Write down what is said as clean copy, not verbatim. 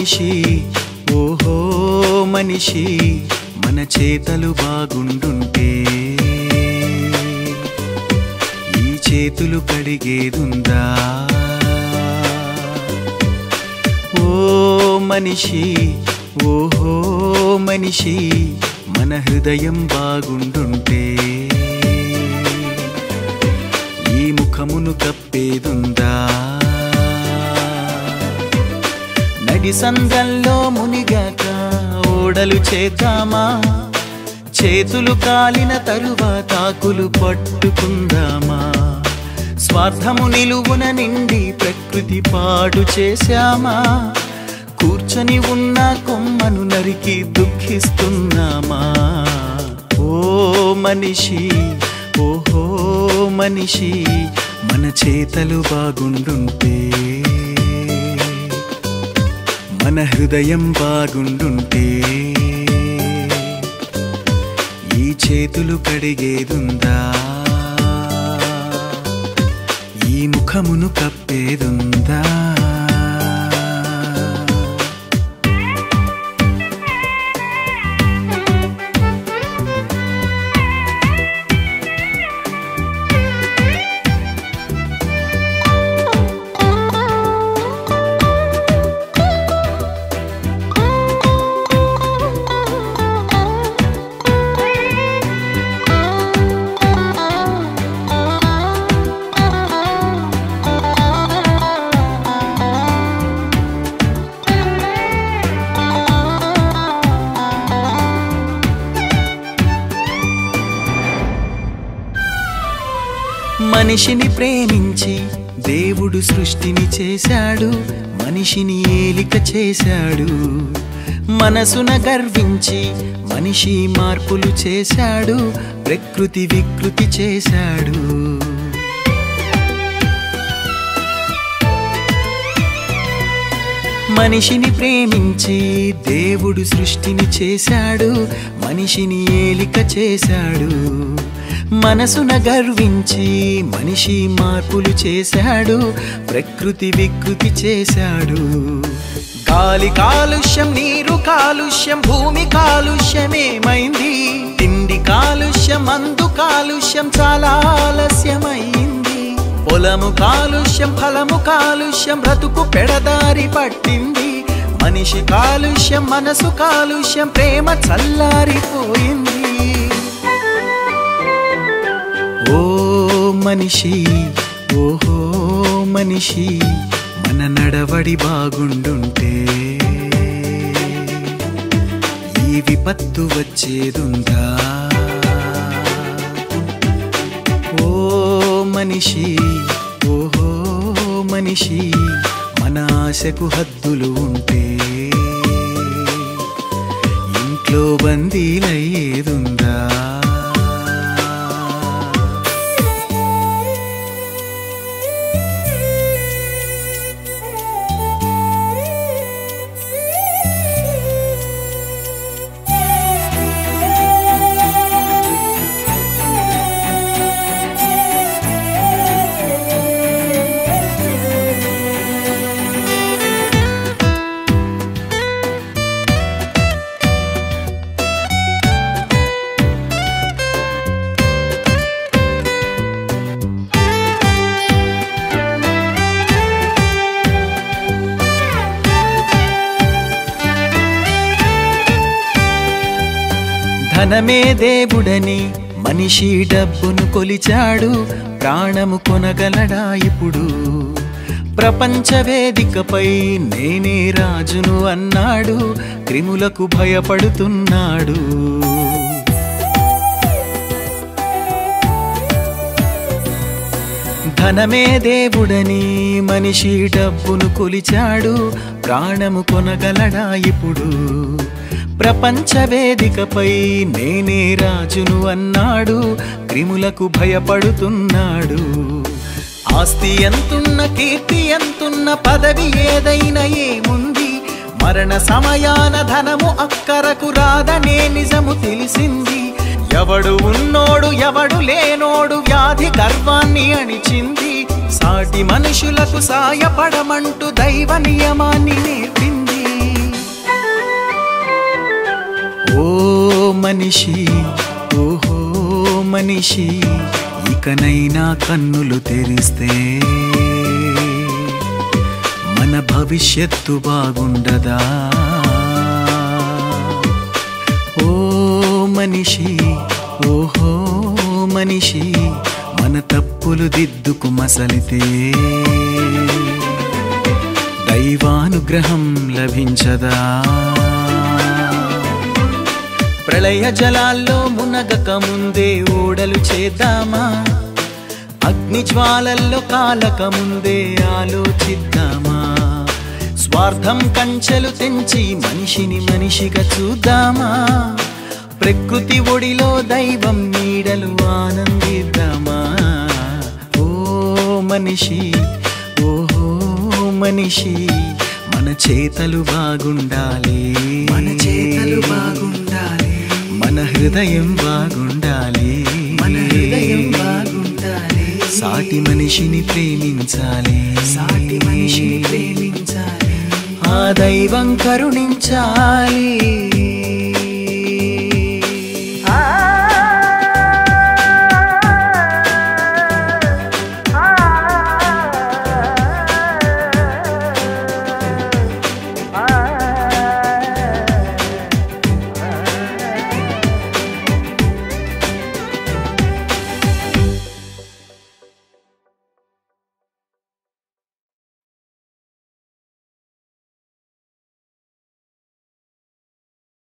మనిషి ఓహో మనిషి మన చేతలు బాగుండుంటే ఈ చేతులు కడిగేదుందా ఓ మనిషి ఓహో మనిషి మన హృదయం బాగుండుంటే ఈ ముఖమును కప్పేదుందా నడి సంద్రంలో మునిగాక ఓడలు చేద్దామా చేతులు కాలిన తరువాత ఆకులు పట్టుకుందామా స్వార్థము నిలువున నిండి ప్రకృతి పాడు చేశామా కూర్చొని ఉన్న కొమ్మను నరికి దుఃఖిస్తున్నామా ఓ మనిషి ఓహో మనిషి మన చేతలు బాగుండుంటే మన హృదయం బాగుండుంటే ఈ చేతులు కడిగేదుందా ఈ ముఖమును కప్పేదుందా మనిషిని ప్రేమించి దేవుడు సృష్టిని చేశాడు మనిషిని ఏలిక చేశాడు మనసున గర్వించి మనిషి మార్పులు చేశాడు ప్రకృతి వికృతి చేశాడు మనిషిని ప్రేమించి దేవుడు సృష్టిని చేశాడు మనిషిని ఏలిక చేశాడు మనసున గర్వించి మనిషి మార్పులు చేశాడు ప్రకృతి వికృతి చేశాడు గాలి కాలుష్యం నీరు కాలుష్యం భూమి కాలుష్యమేమైంది తిండి కాలుష్యం మందు కాలుష్యం చాలా ఆలస్యమైంది పొలము కాలుష్యం ఫలము కాలుష్యం బ్రతుకు పెడదారి పట్టింది మనిషి కాలుష్యం మనసు కాలుష్యం ప్రేమ చల్లారిపోయింది ఓ మనిషి ఓహో మనిషి మన నడవడి బాగుండుంటే ఈ విపత్తు వచ్చేదుందా ఓ మనిషి ఓహో మనిషి మన ఆశకు హద్దులు ఉంటే ఇంట్లో బందీలయ్యేదుందా ధనమే దేవుడని మనిషి డబ్బును కొలిచాడు ప్రాణము కొనగలడా ఇప్పుడు ప్రపంచ వేదికపై నేనే రాజును అన్నాడు క్రిములకు భయపడుతున్నాడు ధనమే దేవుడని మనిషి డబ్బును కొలిచాడు ప్రాణము కొనగలడా ఇప్పుడు ప్రపంచ వేదికపై నేనే రాజును అన్నాడు క్రిములకు భయపడుతున్నాడు ఆస్తి ఎంతున్న కీర్తి ఎంతున్న పదవి ఏదైనా ఏముంది మరణ సమయాన ధనము అక్కరకు రాదనే నిజము తెలిసింది ఎవడు ఉన్నోడు ఎవడు లేనోడు వ్యాధి గర్వాన్ని అణిచింది సాటి మనుషులకు సాయపడమంటూ దైవ నియమాన్ని నేర్పింది మనిషి ఓహో మనిషి ఇకనైనా కన్నులు తెరిస్తే మన భవిష్యత్తు బాగుండదా ఓ మనిషి ఓహో మనిషి మన తప్పులు దిద్దుకు మసలితే దైవానుగ్రహం లభించదా ప్రళయ జలాల్లో మునగక ముందే ఓడలు చేద్దామా అగ్ని జ్వాలల్లో కాలక ముందే ఆలోచిద్దామా స్వార్థం కంచెలు తెంచి మనిషిని మనిషిగా చూద్దామా ప్రకృతి ఒడిలో దైవం నీడలు ఆనందిద్దామా ఓ మనిషి ఓహో మనిషి మన చేతలు బాగుండాలి మన చేతలు బాగుండాలి మన హృదయం బాగుండాలి మన హృదయం బాగుండాలి సాటి మనిషిని ప్రేమించాలి సాటి మనిషిని ప్రేమించాలి ఆ దైవం కరుణించాలి